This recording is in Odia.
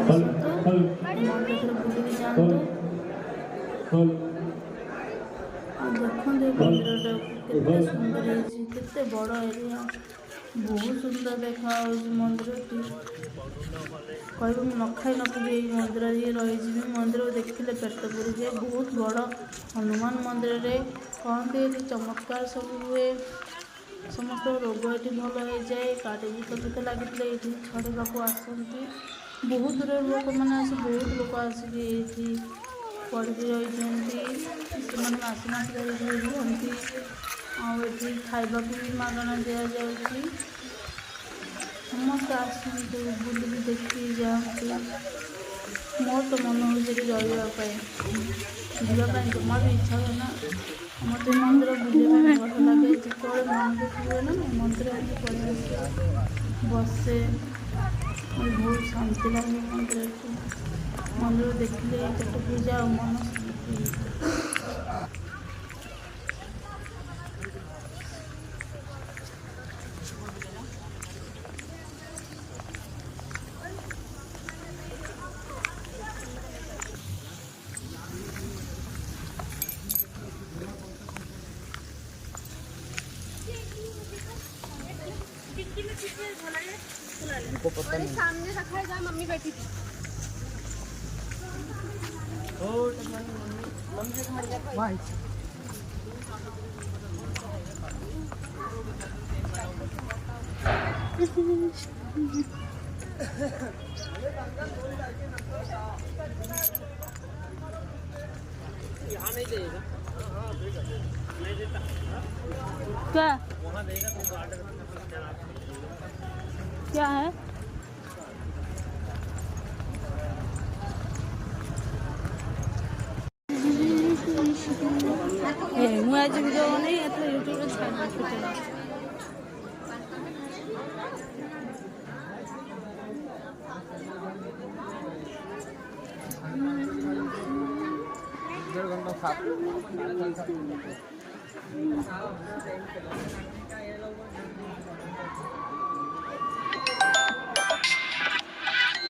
ଆସନ୍ତୁ ମନ୍ଦିର ବୁଲିକି ଯାଆନ୍ତୁ। ଆଉ ଦେଖନ୍ତୁ ଏ ମନ୍ଦିରଟା କେତେ ସୁନ୍ଦର ହେଇଛି, କେତେ ବଡ଼ ଏରିଆ, ବହୁତ ସୁନ୍ଦର ଦେଖାଯାଉଛି ମନ୍ଦିରଟି। କହିବ ମୁଁ ନ ଖାଇ ନ ପିଇବି ଏଇ ମନ୍ଦିରରେ ହିଁ ରହିଯିବି। ମନ୍ଦିର ଦେଖିଲେ ପେଟ ପୁରିଯାଏ। ବହୁତ ବଡ଼ ହନୁମାନ ମନ୍ଦିରରେ କହନ୍ତି ଏଠି ଚମତ୍କାର ସବୁ ହୁଏ। ସମସ୍ତଙ୍କ ରୋଗ ଏଠି ଭଲ ହେଇଯାଏ। କାଠି ଭୂତ ଫୂତ ଲାଗିଥିଲେ ଏଇଠି ଛଡ଼େଇବାକୁ ଆସନ୍ତି। ବହୁତ ଦୂରରୁ ଲୋକମାନେ ବହୁତ ଲୋକ ଆସିକି ଏଇଠି ପଡ଼ିକି ରହିଛନ୍ତି। ସେମାନେ ମାସ ମାସ ଧରି ରୁହନ୍ତି। ଆଉ ଏଠି ଖାଇବାକୁ ବି ମାଗଣା ଦିଆଯାଉଛି। ସମସ୍ତେ ଆସନ୍ତୁ ବୁଲିକି ଦେଖିକି ଯାଆନ୍ତୁ। ମୋର ତ ମନ ହେଉଛି ଏଠି ରହିବା ପାଇଁ, ଯିବା ପାଇଁ ଜମା ବି ଇଚ୍ଛା ହୁଏ ନା। ମୋତେ ମନ୍ଦିର ବୁଲିବା ପାଇଁ ଭଲ ଲାଗେ। ଯେତେବେଳେ ମନ ଦୁଃଖ ହୁଏ ନା ମନ୍ଦିର ଏମିତି ପଳେଇ ଆସେ, ବସେ, ମୋତେ ବହୁତ ଶାନ୍ତି ଲାଗେ ମନ୍ଦିରଠି। ମନ୍ଦିର ଦେଖିଲେ ପେଟ ପୁରିଯାଏ ଆଉ ମନ ଶାନ୍ତି ହେଇଯାଏ। हमको पता नहीं। सामने रखा है जहाँ मम्मी बैठी थी। यहाँ नहीं देगा, क्या वहाँ देगा तो गार्डन क्या है? ମୁଁ ଆଜି ଭିଡ଼ିଓ ବନେଇ ଏଥର ୟୁଟ୍ୟୁବରେ ଛାଡ଼ିଦେବି। डेढ़ घंटा